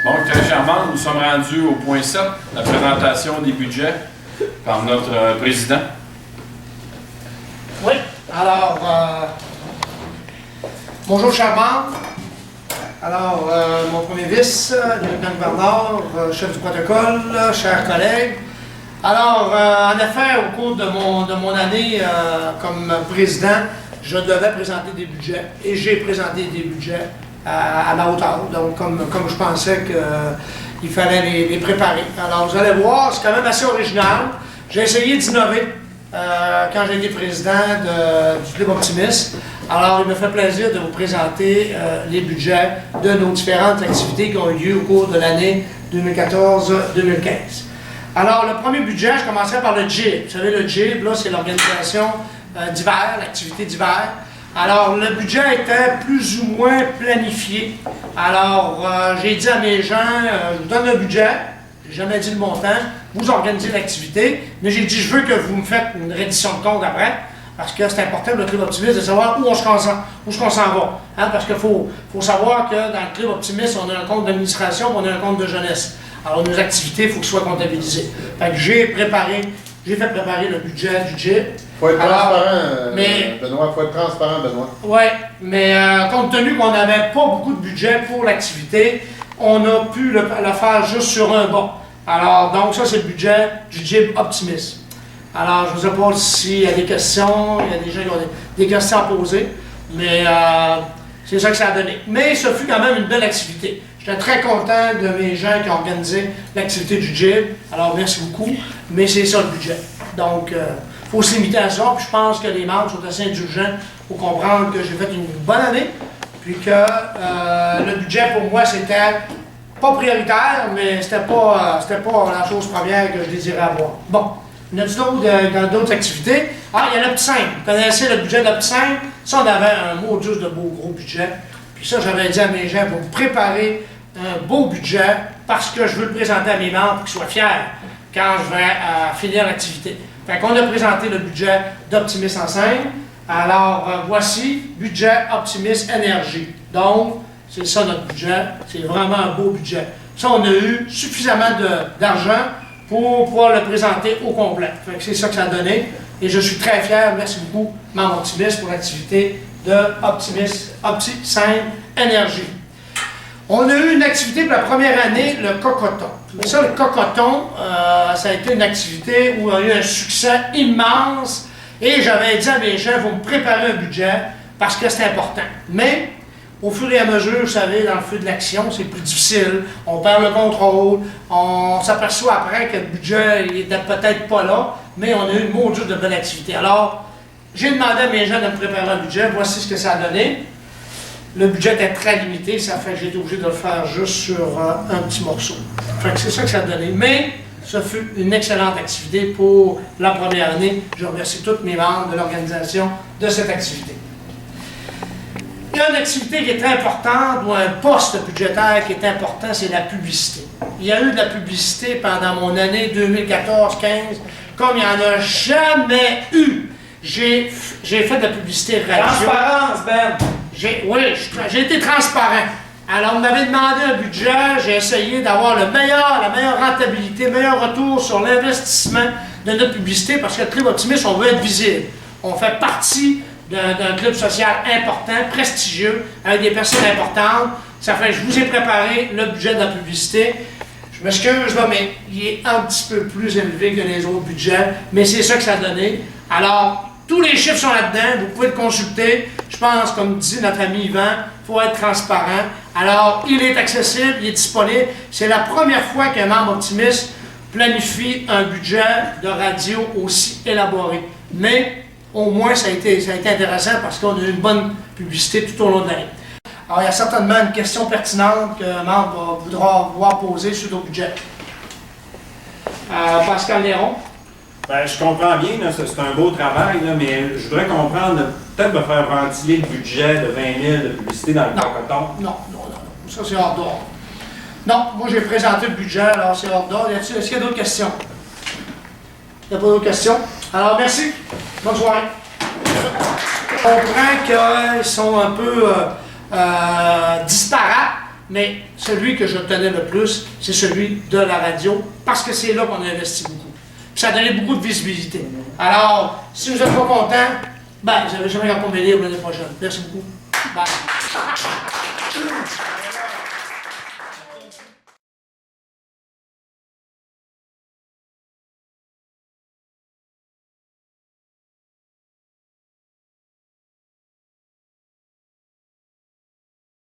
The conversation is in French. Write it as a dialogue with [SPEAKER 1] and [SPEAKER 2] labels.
[SPEAKER 1] Bon, très charmant, nous sommes rendus au point 7, la présentation des budgets par notre président.
[SPEAKER 2] Oui, alors, bonjour Charmant. Alors, mon premier vice, lieutenant-gouverneur, chef du protocole, chers collègues. Alors, en effet, au cours de mon année comme président, je devais présenter des budgets et j'ai présenté des budgets à ma hauteur. Donc, comme je pensais qu'il fallait les préparer. Alors, vous allez voir, c'est quand même assez original. J'ai essayé d'innover quand j'ai été président du Club Optimiste. Alors, il me fait plaisir de vous présenter les budgets de nos différentes activités qui ont eu lieu au cours de l'année 2014-2015. Alors, le premier budget, je commencerai par le JIB. Vous savez, le JIB, là, c'est l'organisation d'hiver, l'activité d'hiver. Alors, le budget était plus ou moins planifié. Alors, j'ai dit à mes gens, je vous donne un budget, je n'ai jamais dit le montant, vous organisez l'activité, mais j'ai dit, je veux que vous me faites une reddition de compte après, parce que c'est important pour le Club Optimiste de savoir où on s'en va. Hein, parce qu'il faut savoir que dans le Club Optimiste, on a un compte d'administration, on a un compte de jeunesse. Alors, nos activités, il faut qu'ils soient comptabilisées. Fait que j'ai fait préparer le budget du JIB.
[SPEAKER 3] Il faut être transparent, Benoît. Il faut être transparent, Benoît.
[SPEAKER 2] Oui, mais compte tenu qu'on n'avait pas beaucoup de budget pour l'activité, on a pu le faire juste sur un bas. Alors, donc ça, c'est le budget du JIB Optimiste. Alors, je ne sais pas s'il y a des questions, il y a des gens qui ont des questions à poser, mais c'est ça que ça a donné. Mais ce fut quand même une belle activité. J'étais très content de mes gens qui ont organisé l'activité du JIB. Alors, merci beaucoup. Mais c'est ça le budget. Donc, il faut se limiter à ça. Puis je pense que les membres sont assez indulgents pour comprendre que j'ai fait une bonne année. Puis que le budget, pour moi, c'était pas prioritaire, mais c'était pas la chose première que je désirais avoir. Bon. Il y en a d'autres activités. Ah, il y a le petit 5. Vous connaissez le budget de le petit 5? Ça, on avait un mot juste de beau gros budget. Puis ça, j'avais dit à mes gens, pour préparer un beau budget parce que je veux le présenter à mes membres pour qu'ils soient fiers quand je vais finir l'activité. Fait qu'on a présenté le budget d'Optimiste en scène. Alors, voici, budget Optimiste Énergie. Donc, c'est ça notre budget. C'est vraiment un beau budget. Ça, on a eu suffisamment d'argent pour pouvoir le présenter au complet. C'est ça que ça a donné. Et je suis très fier, merci beaucoup, membre Optimiste, pour l'activité de Optimiste, Scène Énergie. On a eu une activité pour la première année, le cocoton. Ça, le cocoton, ça a été une activité où on a eu un succès immense. Et j'avais dit à mes chefs, vous me préparez un budget parce que c'est important. Mais, au fur et à mesure, vous savez, dans le feu de l'action, c'est plus difficile. On perd le contrôle. On s'aperçoit après que le budget n'était peut-être pas là, mais on a eu une maudite de belle activité. Alors, j'ai demandé à mes gens de me préparer un budget. Voici ce que ça a donné. Le budget était très limité, ça fait que j'ai été obligé de le faire juste sur un petit morceau. Fait que c'est ça que ça a donné. Mais, ce fut une excellente activité pour la première année. Je remercie tous mes membres de l'organisation de cette activité. Il y a une activité qui est très importante, ou un poste budgétaire qui est important, c'est la publicité. Il y a eu de la publicité pendant mon année 2014-15, comme il n'y en a jamais eu. J'ai fait de la publicité radio.
[SPEAKER 4] Transparence, Ben!
[SPEAKER 2] Oui, j'ai été transparent. Alors, on m'avait demandé un budget, j'ai essayé d'avoir la meilleure rentabilité, le meilleur retour sur l'investissement de notre publicité, parce que le Club Optimiste, on veut être visible. On fait partie d'un club social important, prestigieux, avec des personnes importantes. Ça fait que je vous ai préparé le budget de la publicité. Je m'excuse, là, mais il est un petit peu plus élevé que les autres budgets, mais c'est ça que ça a donné. Alors, tous les chiffres sont là-dedans, vous pouvez le consulter. Je pense, comme dit notre ami Yvan, il faut être transparent. Alors, il est accessible, il est disponible. C'est la première fois qu'un membre Optimiste planifie un budget de radio aussi élaboré. Mais, au moins, ça a été intéressant parce qu'on a eu une bonne publicité tout au long de l'année. Alors, il y a certainement une question pertinente qu'un membre voudra voir poser sur nos budgets. Pascal Néron.
[SPEAKER 4] Ben, je comprends bien, c'est un beau travail, là, mais je voudrais comprendre, peut-être me faire ventiler le budget de 20 000 de publicité dans le cocoton.
[SPEAKER 2] Non. Ça, c'est hors d'ordre. Non, moi, j'ai présenté le budget, alors c'est hors d'ordre. Est-ce qu'il y a d'autres questions? Il n'y a pas d'autres questions? Alors, merci. Bonne soirée. Je comprends qu'ils sont un peu disparate, mais celui que je tenais le plus, c'est celui de la radio, parce que c'est là qu'on a investi beaucoup. Puis ça a donné beaucoup de visibilité. Alors, si vous n'êtes pas content, ben, vous n'avez jamais pas mes livres l'année prochaine. Merci beaucoup. Bye.